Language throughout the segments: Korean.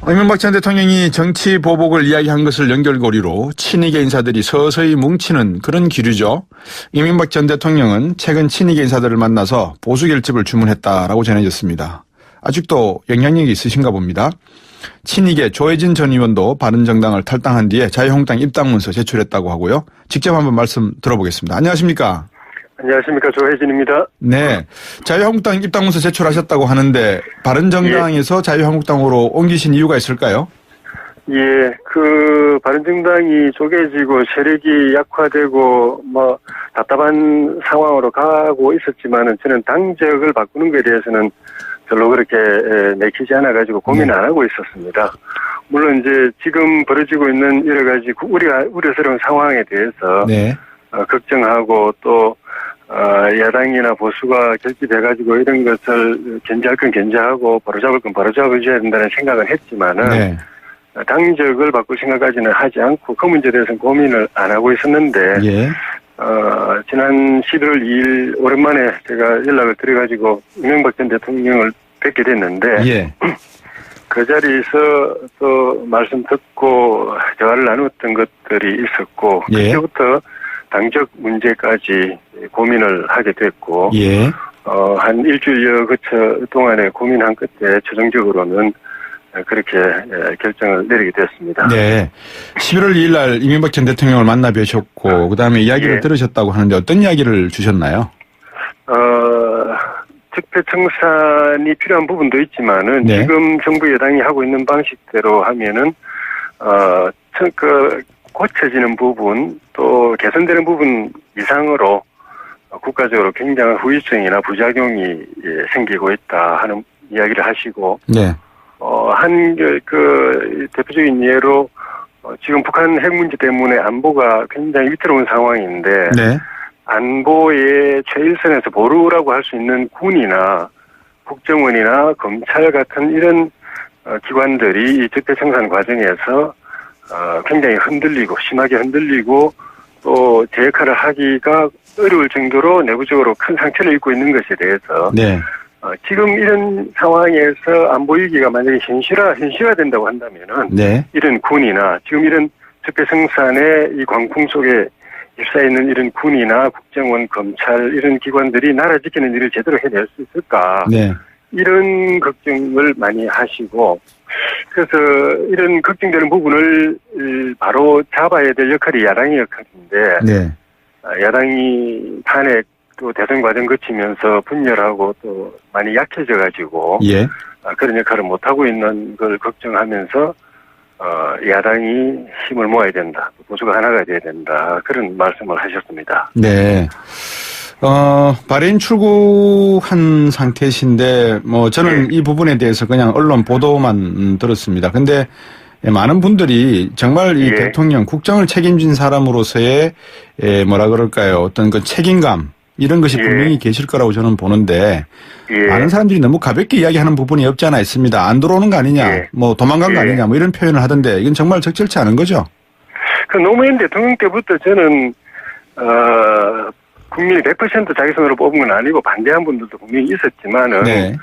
이명박 전 대통령이 정치 보복을 이야기한 것을 연결고리로 친이계 인사들이 서서히 뭉치는 그런 기류죠. 이명박 전 대통령은 최근 친이계 인사들을 만나서 보수 결집을 주문했다라고 전해졌습니다. 아직도 영향력이 있으신가 봅니다. 친이계 조혜진 전 의원도 바른정당을 탈당한 뒤에 자유한국당 입당문서 제출했다고 하고요. 직접 한번 말씀 들어보겠습니다. 안녕하십니까? 안녕하십니까. 조혜진입니다. 네. 자유한국당 입당문서 제출하셨다고 하는데 바른정당에서 자유한국당으로 옮기신 이유가 있을까요? 예, 바른정당이 쪼개지고 세력이 약화되고 답답한 상황으로 가고 있었지만은 저는 당적을 바꾸는 것에 대해서는 별로 그렇게 내키지 않아가지고 고민을 안 하고 있었습니다. 물론 이제 지금 벌어지고 있는 여러 가지 우려스러운 상황에 대해서 걱정하고 또 야당이나 보수가 결집해가지고 이런 것을 견제할 건 견제하고 바로잡을 건 바로잡아줘야 된다는 생각은 했지만은 당적을 바꿀 생각까지는 하지 않고 그 문제에 대해서는 고민을 안 하고 있었는데 지난 11월 2일 오랜만에 제가 연락을 드려가지고 이명박 전 대통령을 뵙게 됐는데 그 자리에서 또 말씀 듣고 대화를 나눴던 것들이 있었고 그때부터 당적 문제까지 고민을 하게 됐고 한 일주일여 동안에 고민한 끝에 최종적으로는 그렇게 결정을 내리게 됐습니다. 네. 11월 2일 날 이명박 전 대통령을 만나 뵈셨고 그다음에 이야기를 들으셨다고 하는데 어떤 이야기를 주셨나요? 적폐청산이 필요한 부분도 있지만은 지금 정부 여당이 하고 있는 방식대로 하면은 고쳐지는 부분 또 개선되는 부분 이상으로 국가적으로 굉장한 후유증이나 부작용이 생기고 있다 하는 이야기를 하시고 대표적인 예로 지금 북한 핵 문제 때문에 안보가 굉장히 위태로운 상황인데 안보의 최일선에서 보루라고 할 수 있는 군이나 국정원이나 검찰 같은 이런 기관들이 이 적폐청산 과정에서 굉장히 심하게 흔들리고 또 제 역할을 하기가 어려울 정도로 내부적으로 큰 상처를 입고 있는 것에 대해서 지금 이런 상황에서 안보 위기가 만약에 현실화된다고 한다면은 이런 군이나 지금 이런 적폐청산의 이 광풍 속에 휩싸여 있는 이런 군이나 국정원, 검찰 이런 기관들이 나라 지키는 일을 제대로 해낼 수 있을까? 이런 걱정을 많이 하시고 그래서 이런 걱정되는 부분을 바로 잡아야 될 역할이 야당의 역할인데 야당이 탄핵 또 대선 과정 거치면서 분열하고 또 많이 약해져가지고 그런 역할을 못하고 있는 걸 걱정하면서 야당이 힘을 모아야 된다. 보수가 하나가 돼야 된다. 그런 말씀을 하셨습니다. 발해인 출국한 상태신데 저는 이 부분에 대해서 그냥 언론 보도만 들었습니다. 근데 많은 분들이 정말 이 대통령 국정을 책임진 사람으로서의 어떤 그 책임감 이런 것이 분명히 계실 거라고 저는 보는데 많은 사람들이 너무 가볍게 이야기하는 부분이 없지 않아 있습니다. 안 들어오는 거 아니냐, 도망간 거 아니냐, 이런 표현을 하던데 이건 정말 적절치 않은 거죠? 노무현 대통령 때부터 저는 국민이 100% 자기 손으로 뽑은 건 아니고 반대한 분들도 분명히 있었지만은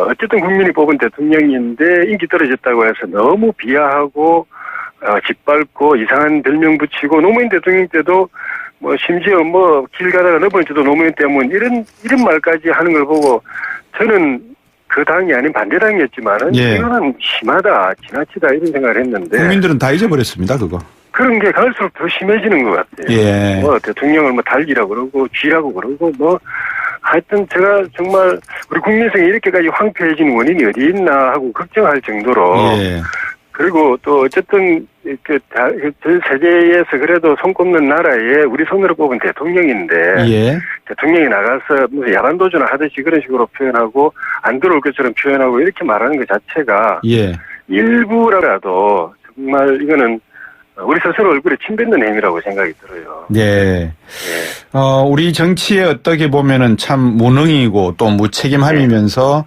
어쨌든 국민이 뽑은 대통령인데 인기 떨어졌다고 해서 너무 비하하고 짓밟고 이상한 별명 붙이고 노무현 대통령 때도 심지어 길 가다가 넘어질지도 노무현 때문 이런 말까지 하는 걸 보고 저는 그 당이 아닌 반대당이었지만은 이거는 심하다, 지나치다 이런 생각을 했는데 국민들은 다 잊어버렸습니다, 그거. 그런 게 갈수록 더 심해지는 것 같아요. 대통령을 달기라고 그러고 쥐라고 그러고 하여튼 제가 정말 우리 국민성이 이렇게까지 황폐해진 원인이 어디 있나 하고 걱정할 정도로 그리고 또 어쨌든 전 세계에서 그래도 손꼽는 나라에 우리 손으로 뽑은 대통령인데 대통령이 나가서 무슨 야반 도전을 하듯이 그런 식으로 표현하고 안 들어올 것처럼 표현하고 이렇게 말하는 것 자체가 일부라도 정말 이거는 우리 스스로 얼굴에 침 뱉는 행위라고 생각이 들어요. 우리 정치에 어떻게 보면은 참 무능이고 또 무책임함이면서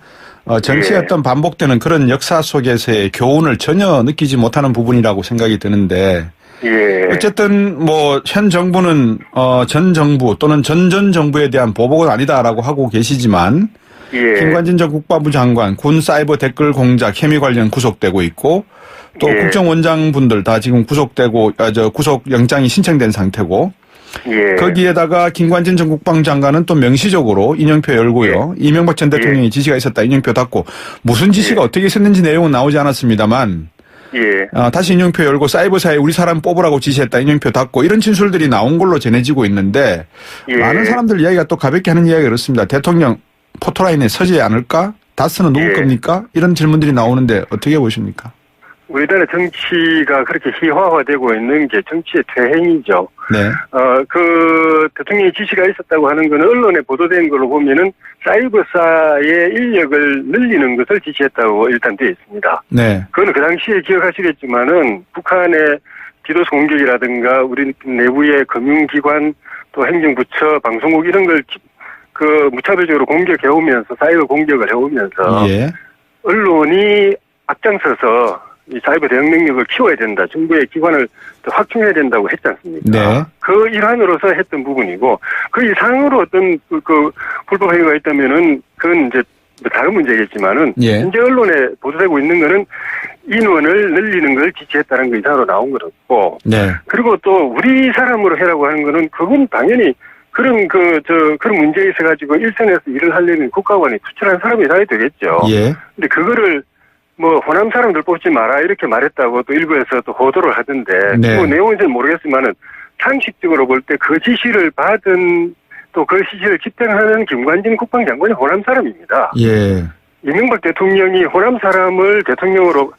정치의 어떤 반복되는 그런 역사 속에서의 교훈을 전혀 느끼지 못하는 부분이라고 생각이 드는데 어쨌든 현 정부는 전 정부 또는 전 정부에 대한 보복은 아니다라고 하고 계시지만 예. 김관진 전 국방부 장관, 군 사이버 댓글 공작 혐의 관련 구속되고 있고 또 예. 국정원장분들 다 지금 구속 영장이 신청된 상태고 예. 거기에다가 김관진 전 국방부 장관은 또 명시적으로 인용표 열고요. 예. 이명박 전 대통령이 지시가 있었다 인용표 닫고 무슨 지시가 어떻게 있었는지 내용은 나오지 않았습니다만 예. 다시 인용표 열고 사이버사에 우리 사람 뽑으라고 지시했다 인용표 닫고 이런 진술들이 나온 걸로 전해지고 있는데 예. 많은 사람들 이야기가 또 가볍게 하는 이야기가 그렇습니다. 대통령 포토라인에 서지 않을까? 다스는 누구 예. 겁니까? 이런 질문들이 나오는데 어떻게 보십니까? 우리나라 정치가 그렇게 희화화되고 있는 게 정치의 퇴행이죠. 네. 그 대통령의 지시가 있었다고 하는 거는 언론에 보도된 걸로 보면은 사이버사의 인력을 늘리는 것을 지시했다고 일단 되어 있습니다. 네. 그거는 그 당시에 기억하시겠지만은 북한의 디도스 공격이라든가 우리 내부의 금융기관 또 행정부처 방송국 이런 걸 무차별적으로 공격해 오면서 사이버 공격을 해오면서 예. 언론이 앞장서서 이 사이버 대응 능력을 키워야 된다. 정부의 기관을 더 확충해야 된다고 했지 않습니까? 네. 그 일환으로서 했던 부분이고 그 이상으로 어떤 그 불법 행위가 있다면은 그건 이제 다른 문제겠지만은 예. 현재 언론에 보도되고 있는 거는 인원을 늘리는 걸 지시했다는 거 이상으로 나온 거였고 네. 그리고 또 우리 사람으로 해라고 하는 거는 그건 당연히 그런 그런 문제에 있어 가지고 일선에서 일을 하려면 국가관이 투철한 사람이 나야 되겠죠. 예. 근데 그거를 뭐 호남 사람들 뽑지 마라 이렇게 말했다고 또 일부에서 또 보도를 하던데 네. 그 내용은 잘 모르겠지만은 상식적으로 볼 때 그 지시를 받은 또 그 지시를 집행하는 김관진 국방장관이 호남 사람입니다. 예. 이명박 대통령이 호남 사람을 대통령으로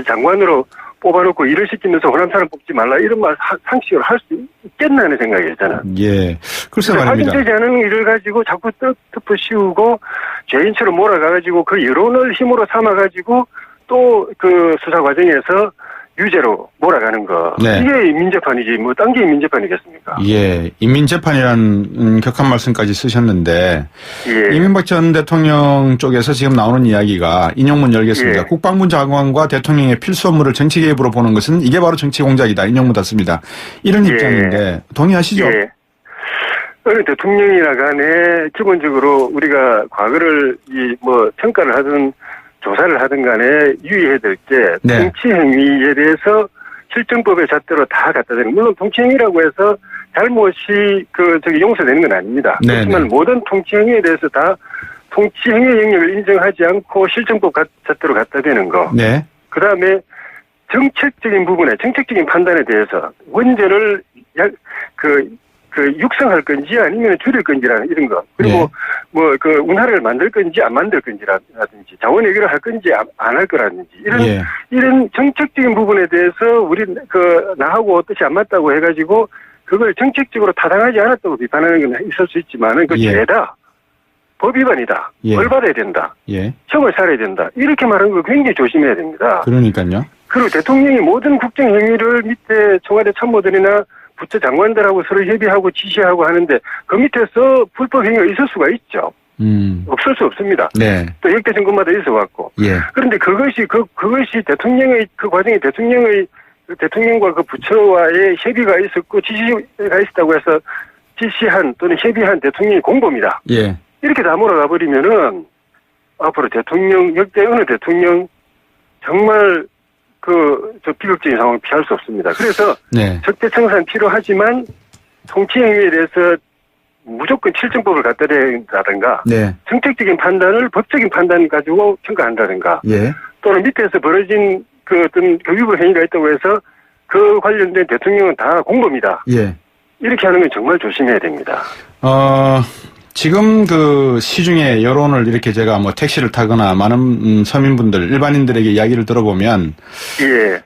장관으로 뽑아놓고 일을 시키면서 호남 사람 뽑지 말라 이런 말 상식으로 할 수 있겠나 하는 생각이에요 저는. 예. 글쎄 말입니다. 확인되지 않은 일을 가지고 자꾸 덮어 씌우고 죄인처럼 몰아가가지고 그 여론을 힘으로 삼아가지고 또 그 수사 과정에서 유죄로 몰아가는 거. 네. 이게 민재판이지 뭐 딴 게 민재판이겠습니까? 예. 인민재판이라는 격한 말씀까지 쓰셨는데 예. 이명박 전 대통령 쪽에서 지금 나오는 이야기가 인용문 열겠습니다. 예. 국방부 장관과 대통령의 필수 업무를 정치 개입으로 보는 것은 이게 바로 정치 공작이다. 인용문 닫습니다. 이런 예. 입장인데 동의하시죠? 예. 어느 대통령이나 간에 기본적으로 우리가 과거를 평가를 하든 조사를 하든 간에 유의해야 될 게 네. 정치 행위에 대해서 실정법의 잣대로 다 갖다 대는 물론 통치 행위라고 해서 잘못이 용서되는 건 아닙니다. 네, 그렇지만 네. 모든 통치 행위에 대해서 다 통치 행위의 영역을 인정하지 않고 실정법 잣대로 갖다 대는 거. 네. 그다음에 정책적인 부분에 정책적인 판단에 대해서 원전을 육성할 건지 아니면 줄일 건지라는 이런 거. 그리고 운하를 만들 건지 안 만들 건지라든지 자원 해결을 할 건지 안 할 거라든지 이런 정책적인 부분에 대해서 우리 나하고 뜻이 안 맞다고 해가지고 그걸 정책적으로 타당하지 않았다고 비판하는 건 있을 수 있지만은 그 죄다. 법 위반이다. 벌 받아야 된다. 형을 살아야 된다. 이렇게 말하는 거 굉장히 조심해야 됩니다. 그러니까요. 그리고 대통령이 모든 국정 행위를 밑에 청와대 참모들이나 부처 장관들하고 서로 협의하고 지시하고 하는데 그 밑에서 불법 행위가 있을 수가 있죠. 없을 수 없습니다. 네. 또 역대 정권마다 있어왔고. 예. 그런데 그것이 대통령의 그 과정에 대통령과 그 부처와의 협의가 있었고 지시가 있었다고 해서 지시한 또는 협의한 대통령이 공범이다. 예. 이렇게 다 몰아가 버리면은 앞으로 역대 어느 대통령 정말 비극적인 상황을 피할 수 없습니다. 그래서 네. 적대청산 필요하지만 통치 행위에 대해서 무조건 실정법을 갖다 대다든가 네. 정책적인 판단을 법적인 판단 가지고 평가한다든가 예. 또는 밑에서 벌어진 어떤 위법 행위가 있다고 해서 그 관련된 대통령은 다 공범이다. 예. 이렇게 하는 건 정말 조심해야 됩니다. 지금 시중에 여론을 이렇게 제가 택시를 타거나 많은 서민분들, 일반인들에게 이야기를 들어보면, 예.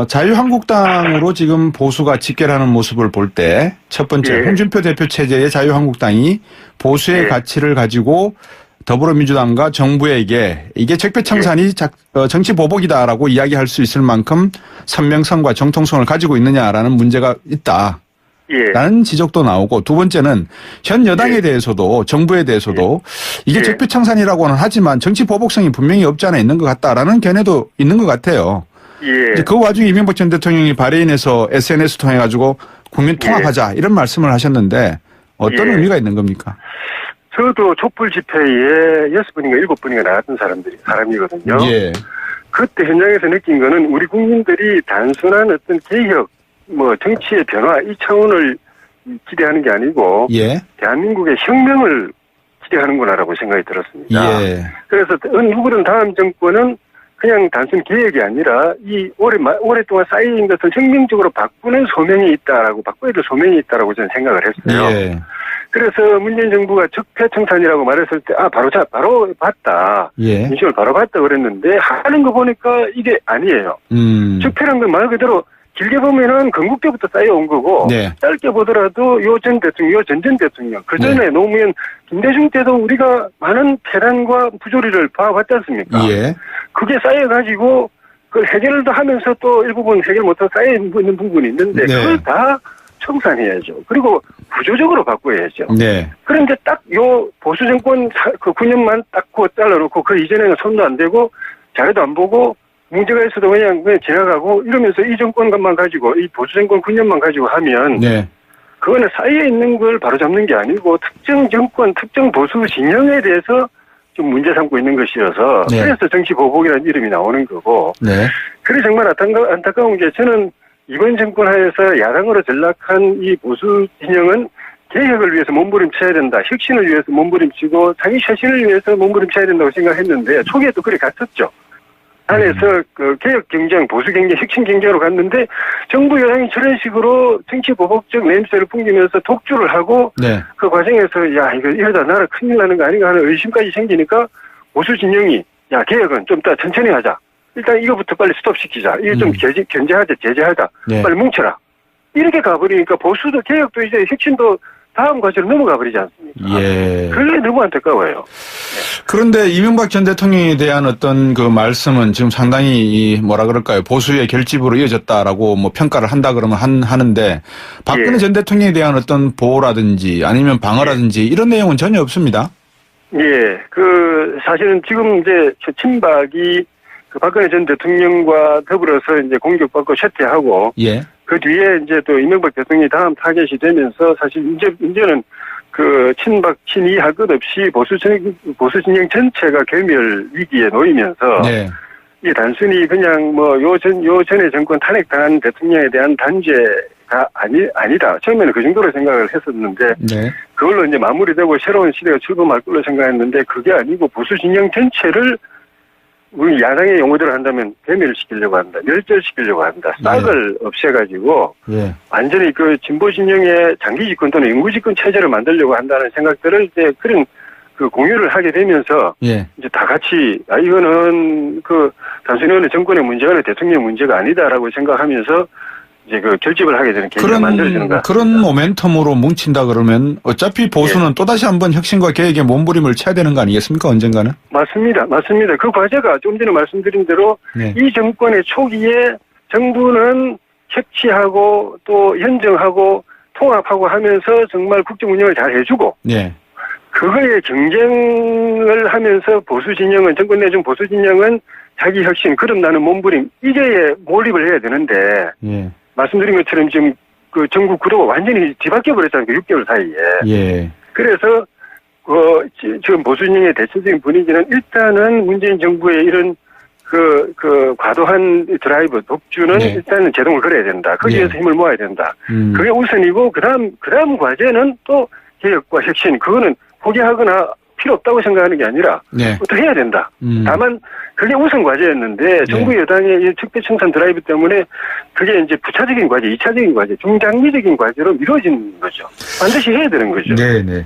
자유한국당으로 지금 보수가 집결하는 모습을 볼 때, 첫 번째, 홍준표 대표 체제의 자유한국당이 보수의 가치를 가지고 더불어민주당과 정부에게 이게 적폐청산이 정치 보복이다라고 이야기할 수 있을 만큼 선명성과 정통성을 가지고 있느냐라는 문제가 있다. 라는 지적도 나오고 두 번째는 현 여당에 대해서도 정부에 대해서도 이게 적폐청산이라고는 하지만 정치 보복성이 분명히 없지 않아 있는 것 같다라는 견해도 있는 것 같아요. 이제 그 와중에 이명박 전 대통령이 바레인에서 SNS 통해 가지고 국민 통합하자 이런 말씀을 하셨는데 어떤 의미가 있는 겁니까? 저도 촛불 집회에 6분인가 7분인가 나갔던 사람이거든요. 예. 그때 현장에서 느낀 거는 우리 국민들이 단순한 어떤 개혁, 정치의 변화 이 차원을 기대하는 게 아니고 예. 대한민국의 혁명을 기대하는구나라고 생각이 들었습니다. 예. 그래서 누구든 다음 정권은 그냥 단순 개혁이 아니라 이 오랫동안 쌓인 것을 혁명적으로 바꾸는 소명이 있다라고 바꿔야 될 소명이 있다라고 저는 생각을 했어요. 예. 그래서 문재인 정부가 적폐청산이라고 말했을 때 바로 봤다. 예. 민심을 바로 봤다 그랬는데 하는 거 보니까 이게 아니에요. 적폐란 건 말 그대로 길게 보면은 건국 때부터 쌓여온 거고 네. 짧게 보더라도 요 전 대통령, 전 대통령 그 전에 네. 노무현, 김대중 때도 우리가 많은 패단과 부조리를 봐왔지 않습니까? 예. 그게 쌓여가지고 그걸 해결도 하면서 또 일부분 해결 못하고 쌓여있는 부분이 있는데 네. 그걸 다 청산해야죠. 그리고 구조적으로 바꿔야죠. 네. 그런데 딱 요 보수 정권 그 9년만 딱 잘라놓고 그 이전에는 손도 안 대고 자료도 안 보고 문제가 있어도 그냥 지나가고 이러면서 이 정권만 가지고 이 보수 정권 9년만 가지고 하면 네. 그거는 쌓여 있는 걸 바로잡는 게 아니고 특정 정권, 특정 보수 진영에 대해서 좀 문제 삼고 있는 것이어서 네. 그래서 정치 보복이라는 이름이 나오는 거고 네. 그래 정말 안타까운 게 저는 이번 정권 하에서 야당으로 전락한 이 보수 진영은 개혁을 위해서 몸부림쳐야 된다. 혁신을 위해서 몸부림치고 자기 쇄신을 위해서 몸부림쳐야 된다고 생각했는데 초기에도 그래 갔었죠. 안에서 그 개혁 경쟁, 보수 경쟁, 혁신 경쟁으로 갔는데 정부 여당이 저런 식으로 정치 보복적 냄새를 풍기면서 독주를 하고 네. 그 과정에서 야 이거 이러다 나라 큰일 나는 거 아닌가 하는 의심까지 생기니까 보수 진영이 야 개혁은 좀 더 천천히 하자. 일단 이거부터 빨리 스톱시키자. 이거 좀 견제하자, 제재하자. 네. 빨리 뭉쳐라. 이렇게 가버리니까 보수도 개혁도 이제 혁신도 다음 과제로 넘어가 버리지 않습니까? 예. 그게 너무 안타까워요. 그런데 이명박 전 대통령에 대한 어떤 그 말씀은 지금 상당히 뭐라 그럴까요? 보수의 결집으로 이어졌다라고 뭐 평가를 한다 그러면 하는데 박근혜 예. 전 대통령에 대한 어떤 보호라든지 아니면 방어라든지 이런 내용은 전혀 없습니다. 예. 사실은 지금 이제 친박이 그 박근혜 전 대통령과 더불어서 이제 공격받고 쇠퇴하고 예. 그 뒤에 이제 또 이명박 대통령이 다음 타겟이 되면서 사실 이제는 그 친박 친이 할 것 없이 보수 진영 전체가 괴멸 위기에 놓이면서 네. 이게 단순히 그냥 요 전에 정권 탄핵당한 대통령에 대한 단죄가 아니다. 처음에는 그 정도로 생각을 했었는데 네. 그걸로 이제 마무리되고 새로운 시대가 출범할 걸로 생각했는데 그게 아니고 보수 진영 전체를 우리 야당의 용어대로 한다면 괴멸시키려고 한다. 멸절시키려고 한다. 싹을 없애가지고 예. 완전히 그 진보 진영의 장기 집권 또는 영구 집권 체제를 만들려고 한다는 생각들을 이제 그런 그 공유를 하게 되면서 예. 이제 다 같이 이거는 그 단순히 어느 정권의 문제가 아니라 대통령의 문제가 아니다라고 생각하면서 이제 그 결집을 하게 되는 계기가 만들어지는 것 같습니다. 그런 모멘텀으로 뭉친다 그러면 어차피 보수는 예. 또다시 한번 혁신과 개혁의 몸부림을 쳐야 되는 거 아니겠습니까? 언젠가는? 맞습니다. 그 과제가 좀 전에 말씀드린 대로 네. 이 정권의 초기에 정부는 협치하고 또 현정하고 통합하고 하면서 정말 국정 운영을 잘 해주고 네. 그거에 경쟁을 하면서 보수 진영은 정권 내중 보수 진영은 자기 혁신 거듭나는 몸부림 이게 몰입을 해야 되는데 예. 말씀드린 것처럼 지금 그 전국 구도가 완전히 뒤바뀌어 버렸잖아요. 그 6개월 사이에. 예. 그래서 지금 보수 진영의 대체적인 분위기는 일단은 문재인 정부의 이런 그 과도한 드라이브 독주는 네. 일단은 제동을 걸어야 된다. 거기에서 네. 힘을 모아야 된다. 그게 우선이고 그다음 과제는 또 개혁과 혁신 그거는 포기하거나 필요 없다고 생각하는 게 아니라 네. 또 해야 된다. 다만 그게 우선 과제였는데 정부 여당의 이 적폐청산 드라이브 때문에 그게 이제 부차적인 과제, 2차적인 과제, 중장기적인 과제로 미뤄진 거죠. 반드시 해야 되는 거죠. 네네.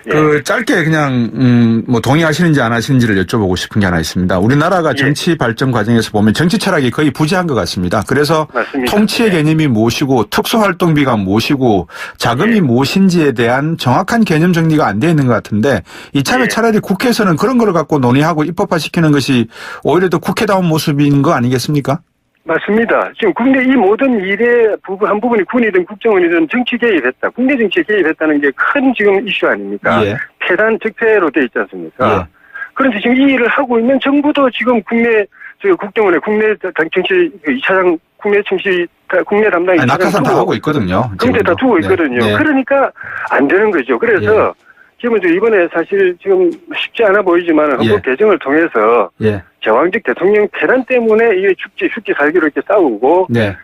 예. 짧게 그냥 뭐 동의하시는지 안 하시는지를 여쭤보고 싶은 게 하나 있습니다. 우리나라가 정치 발전 과정에서 보면 정치 철학이 거의 부재한 것 같습니다. 그래서 맞습니다. 통치의 개념이 무엇이고 특수활동비가 무엇이고 자금이 무엇인지에 대한 정확한 개념 정리가 안 되어 있는 것 같은데 이참에 차라리 국회에서는 그런 걸 갖고 논의하고 입법화시키는 것이 오히려 더 국회다운 모습인 거 아니겠습니까? 맞습니다. 지금 국내 이 모든 일의 한 부분이 군이든 국정원이든 정치 개입했다. 국내 정치에 개입했다는 게 큰 지금 이슈 아닙니까? 예. 폐단 적폐로 돼 있지 않습니까? 예. 그런데 지금 이 일을 하고 있는 정부도 지금 국정원에 국내 정치 2차장 국내 담당 낙하산 다 하고 있거든요. 그런데 다 두고 있거든요. 네. 그러니까 안 되는 거죠. 그래서 지금 이번에 사실 지금 쉽지 않아 보이지만 헌법 예. 개정을 통해서 예. 제왕적 대통령 패단 때문에 이게 죽기 살기로 이렇게 싸우고 네.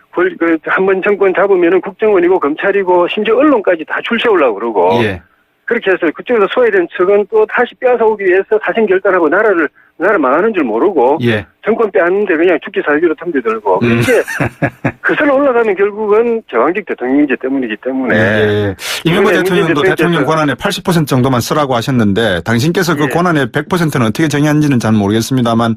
한번 정권 잡으면은 국정원이고 검찰이고 심지어 언론까지 다 줄세우려고 그러고 예. 그렇게 해서 그쪽에서 소외된 측은 또 다시 빼앗아오기 위해서 사생 결단하고 나라 망하는 줄 모르고 예. 정권 빼앗는데 그냥 죽기 살기로 덤벼들고 그렇게 그슬러 올라가면 결국은 제왕적 대통령제 때문이기 때문에 예. 이명박 대통령도 대통령 권한의 80% 정도만 쓰라고 하셨는데 당신께서 그 예. 권한의 100%는 어떻게 정의한지는 잘 모르겠습니다만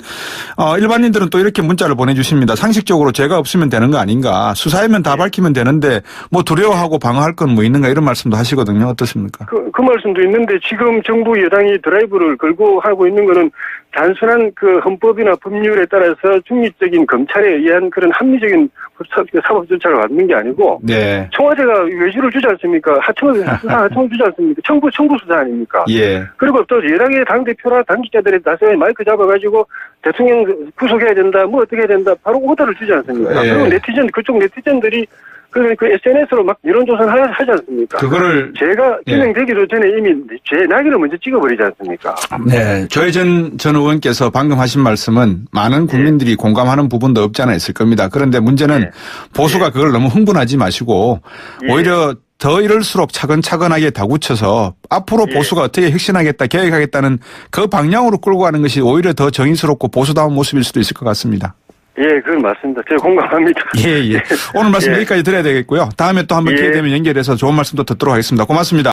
일반인들은 또 이렇게 문자를 보내주십니다. 상식적으로 죄가 없으면 되는 거 아닌가. 수사하면 다 밝히면 되는데 뭐 두려워하고 방어할 건 뭐 있는가 이런 말씀도 하시거든요. 어떻습니까? 그 말씀도 있는데 지금 정부 여당이 드라이브를 걸고 하고 있는 거는 단순한 그 헌법이나 법률에 따라서 중립적인 검찰에 의한 그런 합리적인 사법 절차를 받는 게 아니고 네. 청와대가 외주를 주지 않습니까? 하청을 주지 않습니까? 청부 수사 아닙니까? 예. 그리고 또 여당의 당대표나 당직자들이 나서에 마이크 잡아가지고 대통령 구속해야 된다, 뭐 어떻게 해야 된다, 바로 오더를 주지 않습니까? 예. 그리고 그쪽 네티즌들이 그 SNS로 막 여론조사를 하지 않습니까? 그거를 제가 진행되기도 전에 이미 제 낙인을 먼저 찍어버리지 않습니까? 네. 조혜전 전 의원께서 방금 하신 말씀은 많은 국민들이 공감하는 부분도 없지 않아 있을 겁니다. 그런데 문제는 보수가 그걸 너무 흥분하지 마시고 오히려 더 이럴수록 차근차근하게 다구쳐서 앞으로 보수가 어떻게 혁신하겠다, 개혁하겠다는 그 방향으로 끌고 가는 것이 오히려 더 정의스럽고 보수다운 모습일 수도 있을 것 같습니다. 예, 그건 맞습니다. 제가 공감합니다. 예. 오늘 말씀 여기까지 드려야 되겠고요. 다음에 또 한번 기회 되면 연결해서 좋은 말씀도 듣도록 하겠습니다. 고맙습니다.